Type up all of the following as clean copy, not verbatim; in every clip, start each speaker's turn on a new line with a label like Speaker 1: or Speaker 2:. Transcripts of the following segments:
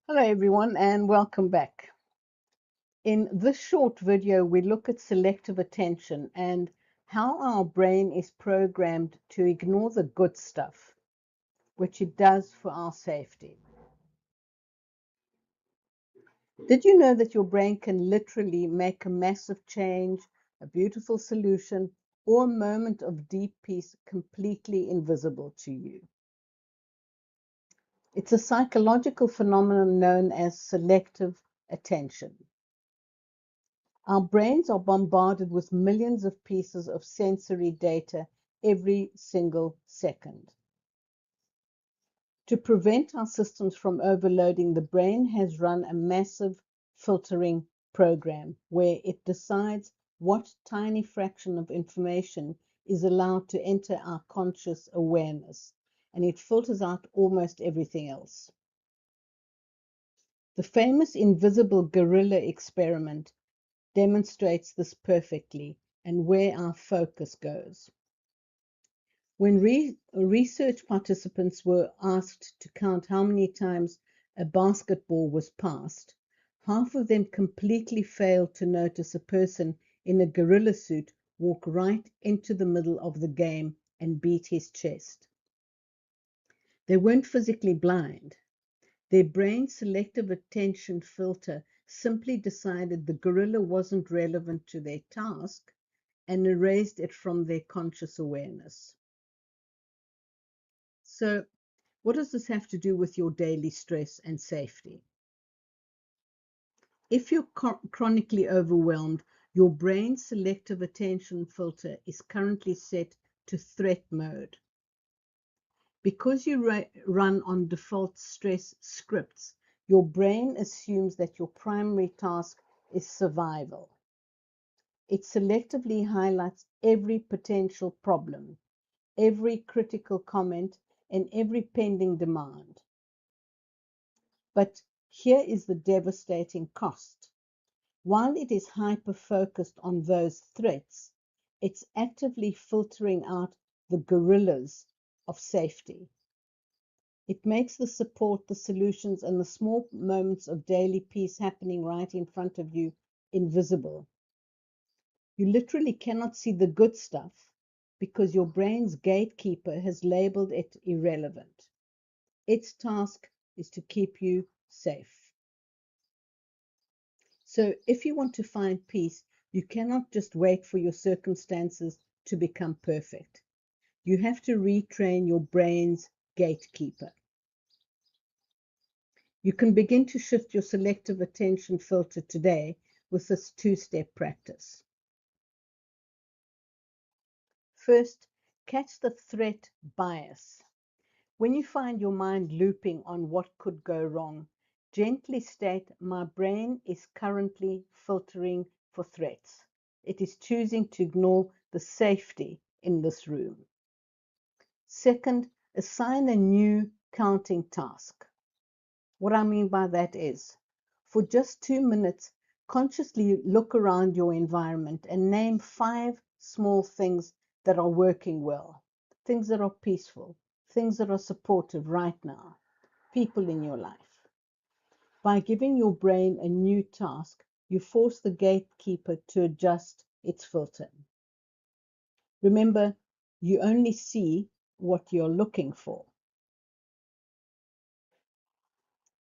Speaker 1: Hello everyone and welcome back. In this short video we look at selective attention and how our brain is programmed to ignore the good stuff, which it does for our safety. Did you know that your brain can literally make a massive change, a beautiful solution, or a moment of deep peace completely invisible to you? It's a psychological phenomenon known as selective attention. Our brains are bombarded with millions of pieces of sensory data every single second. To prevent our systems from overloading, the brain has run a massive filtering program where it decides what tiny fraction of information is allowed to enter our conscious awareness, and it filters out almost everything else. The famous invisible gorilla experiment demonstrates this perfectly and where our focus goes. When research participants were asked to count how many times a basketball was passed, half of them completely failed to notice a person in a gorilla suit walk right into the middle of the game and beat his chest. They weren't physically blind. Their brain's selective attention filter simply decided the gorilla wasn't relevant to their task and erased it from their conscious awareness. So, what does this have to do with your daily stress and safety? If you're chronically overwhelmed, your brain's selective attention filter is currently set to threat mode. Because you run on default stress scripts, your brain assumes that your primary task is survival. It selectively highlights every potential problem, every critical comment, and every pending demand. But here is the devastating cost. While it is hyper-focused on those threats, it's actively filtering out the gorillas of safety. It makes the support, the solutions, and the small moments of daily peace happening right in front of you invisible. You literally cannot see the good stuff because your brain's gatekeeper has labeled it irrelevant. Its task is to keep you safe. So if you want to find peace, you cannot just wait for your circumstances to become perfect. You have to retrain your brain's gatekeeper. You can begin to shift your selective attention filter today with this two-step practice. First, catch the threat bias. When you find your mind looping on what could go wrong, gently state, my brain is currently filtering for threats. It is choosing to ignore the safety in this room. Second, assign a new counting task. What I mean by that is, for just 2 minutes, consciously look around your environment and name 5 small things that are working well, things that are peaceful, things that are supportive right now, people in your life. By giving your brain a new task, you force the gatekeeper to adjust its filter. Remember, you only see what you're looking for.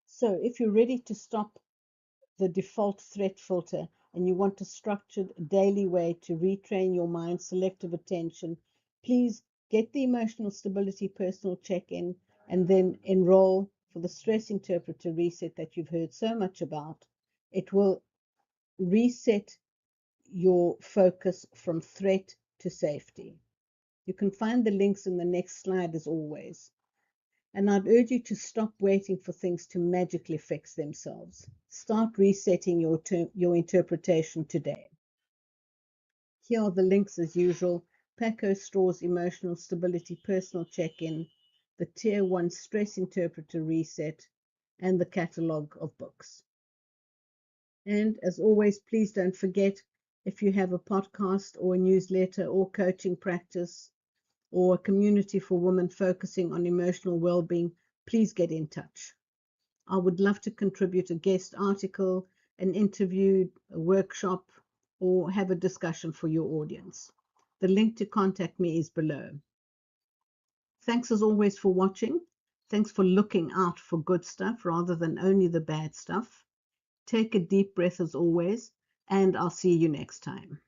Speaker 1: So if you're ready to stop the default threat filter and you want a structured daily way to retrain your mind's selective attention, please get the emotional stability personal check-in and then enroll for the stress interpreter reset that you've heard so much about. It will reset your focus from threat to safety. You can find the links in the next slide as always. And I'd urge you to stop waiting for things to magically fix themselves. Start resetting your interpretation today. Here are the links as usual. Paco Straw's Emotional Stability Personal Check-In, the Tier 1 Stress Interpreter Reset, and the catalogue of books. And as always, please don't forget, if you have a podcast or a newsletter or coaching practice, or a community for women focusing on emotional well-being, please get in touch. I would love to contribute a guest article, an interview, a workshop, or have a discussion for your audience. The link to contact me is below. Thanks as always for watching. Thanks for looking out for good stuff rather than only the bad stuff. Take a deep breath as always, and I'll see you next time.